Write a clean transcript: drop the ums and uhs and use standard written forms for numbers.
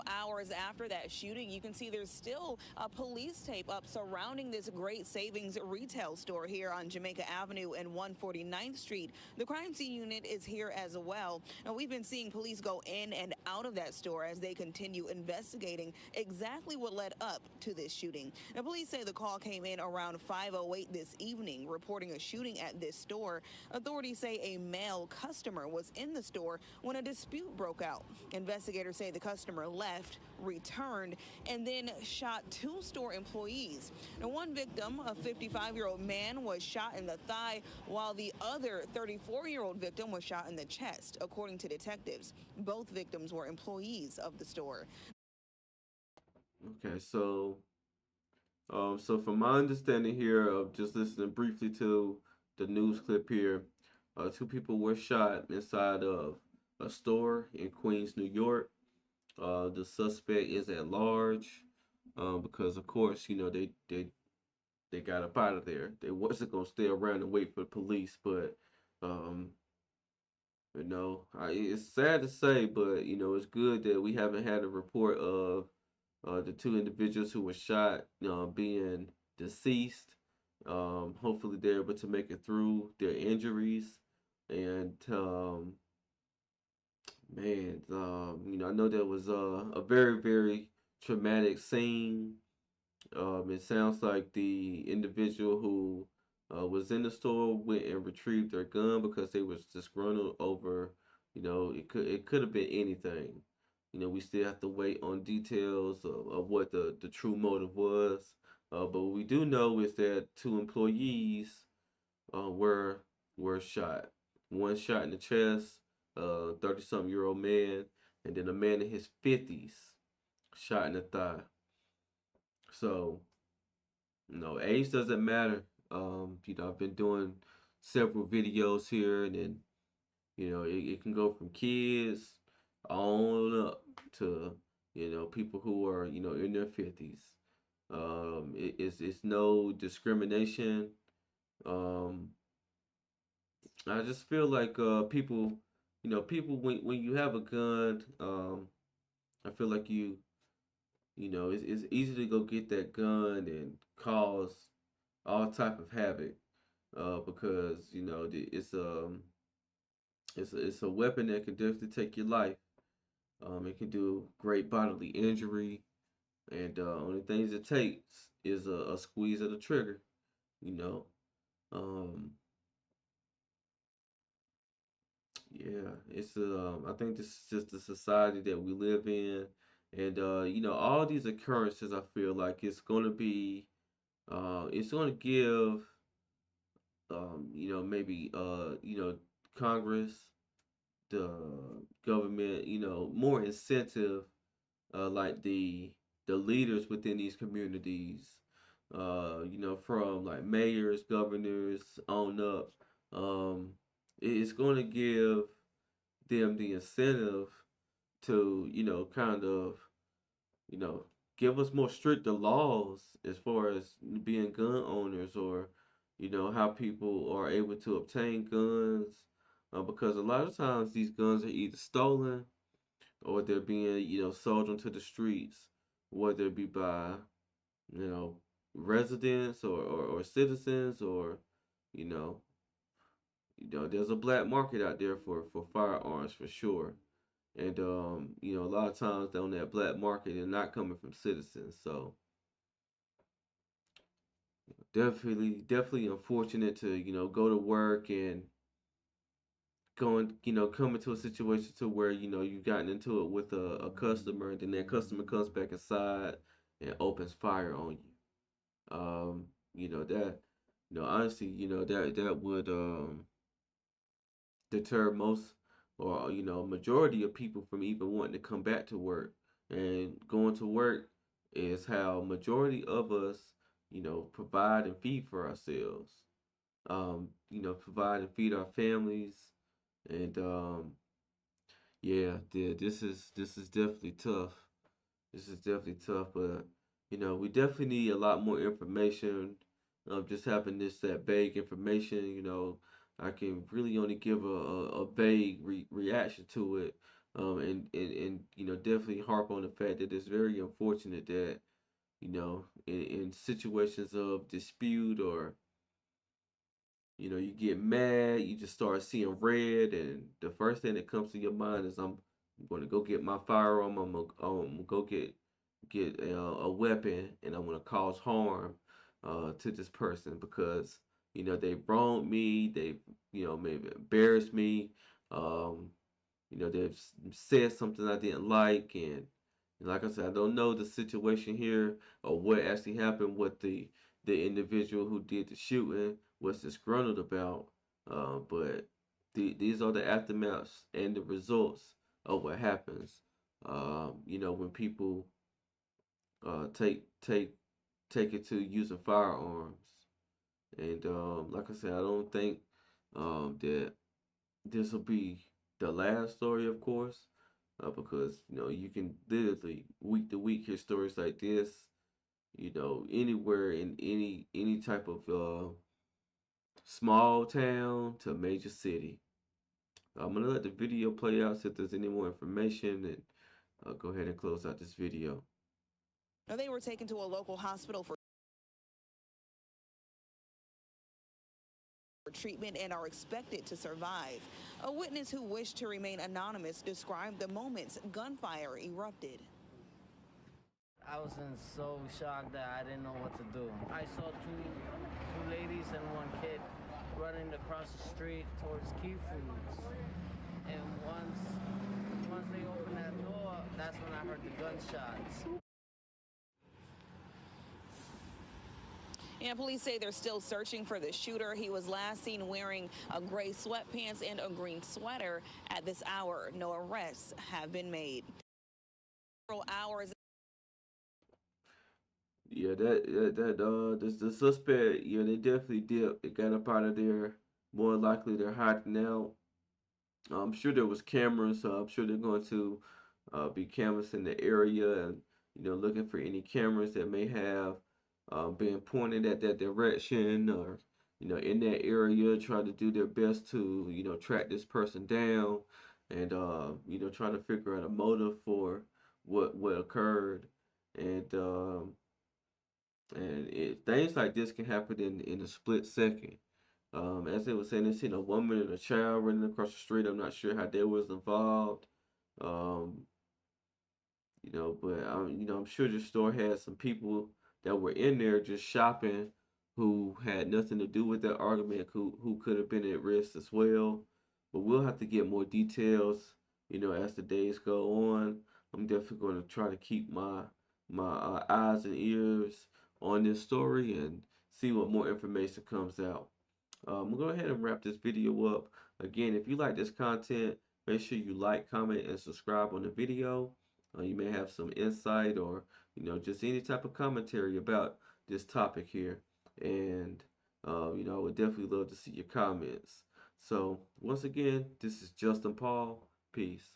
Hours after that shooting, you can see there's still a police tape up surrounding this Great Savings retail store here on Jamaica Avenue and 149th Street. The crime scene unit is here as well. Now, we've been seeing police go in and out of that store as they continue investigating exactly what led up to this shooting. Now, police say the call came in around 5:08 this evening, reporting a shooting at this store. Authorities say a male customer was in the store when a dispute broke out. Investigators say the customer left, returned, and then shot two store employees. Now, one victim, a 55-year-old man, was shot in the thigh, while the other 34-year-old victim was shot in the chest, according to detectives. Both victims were employees of the store. Okay, so from my understanding here of just listening briefly to the news clip here, two people were shot inside of a store in Queens, New York. The suspect is at large, because of course they got up out of there. They wasn't gonna stay around and wait for the police, but um, it's sad to say, but it's good that we haven't had a report of the two individuals who were shot being deceased. Hopefully, they're able to make it through their injuries. And man, I know that was a very, very traumatic scene. It sounds like the individual who was in the store went and retrieved their gun because they was disgruntled over, it could have been anything. We still have to wait on details of what the true motive was. But what we do know is that two employees were shot. One shot in the chest, 30-something-year-old man, and then a man in his 50s shot in the thigh. So, age doesn't matter. I've been doing several videos here, and then it can go from kids on up to people who are in their 50s. It's no discrimination. Um, I just feel like people when you have a gun, I feel like it's easy to go get that gun and cause all type of havoc, because it's a weapon that can definitely take your life. It can do great bodily injury, and only things it takes is a squeeze of the trigger. You know, um, yeah, I think this is just the society that we live in, and all these occurrences. I feel like it's gonna give maybe Congress, the government, more incentive, like the leaders within these communities, from like mayors, governors on up. It's going to give them the incentive to, kind of, you know, give us more stricter laws as far as being gun owners, or, how people are able to obtain guns. Because a lot of times these guns are either stolen or they're being, sold onto the streets, whether it be by, you know, residents or citizens, or, you know, there's a black market out there for firearms for sure. And a lot of times on that black market, they're not coming from citizens. So definitely unfortunate to go to work and come into a situation to where you've gotten into it with a customer, and then that customer comes back inside and opens fire on you. That honestly, that would deter most, or majority of people from even wanting to come back to work. And going to work is how majority of us provide and feed for ourselves. Provide and feed our families. And yeah, this is definitely tough. This is definitely tough, but we definitely need a lot more information. Just having that vague information, I can really only give a vague reaction to it. and definitely harp on the fact that it's very unfortunate that in situations of dispute, or you get mad, you just start seeing red, and the first thing that comes to your mind is, I'm going to go get my firearm. I'm gonna go get a weapon, and I'm gonna cause harm to this person because they wronged me. They maybe embarrassed me. Um, they've said something I didn't like, and like I said, I don't know the situation here or what actually happened, what the individual who did the shooting was disgruntled about. But these are the aftermaths and the results of what happens. When people take it to using firearms, and like I said, I don't think that this will be the last story, of course, because you can literally week to week hear stories like this, anywhere in any type of small town to major city. I'm gonna let the video play out, see if there's any more information, and go ahead and close out this video. They were taken to a local hospital for treatment and are expected to survive. A witness who wished to remain anonymous described the moments gunfire erupted. I was in so shock that I didn't know what to do. I saw two ladies and one kid running across the street towards Key Foods. And once they opened that door, that's when I heard the gunshots. And police say they're still searching for the shooter. He was last seen wearing a gray sweatpants and a green sweater. At this hour, no arrests have been made. Several hours. Yeah, the suspect, yeah, they definitely did. They got up out of there. More likely, they're hiding out. I'm sure there was cameras, so I'm sure they're going to be canvassing the area, and looking for any cameras that may have been pointed at that direction, or in that area. Try to do their best to track this person down, and try to figure out a motive for what occurred, and things like this can happen in a split second. As they were saying, they seen a woman and a child running across the street. I'm not sure how they was involved. Um, but I'm sure the store had some people that were in there just shopping who had nothing to do with that argument, who could have been at risk as well. But we'll have to get more details, as the days go on. I'm definitely going to try to keep my eyes and ears on this story and see what more information comes out. We'll go ahead and wrap this video up. Again, if you like this content, make sure you like, comment, and subscribe on the video. You may have some insight, or just any type of commentary about this topic here, and I would definitely love to see your comments. So once again, this is Justin Paul. Peace.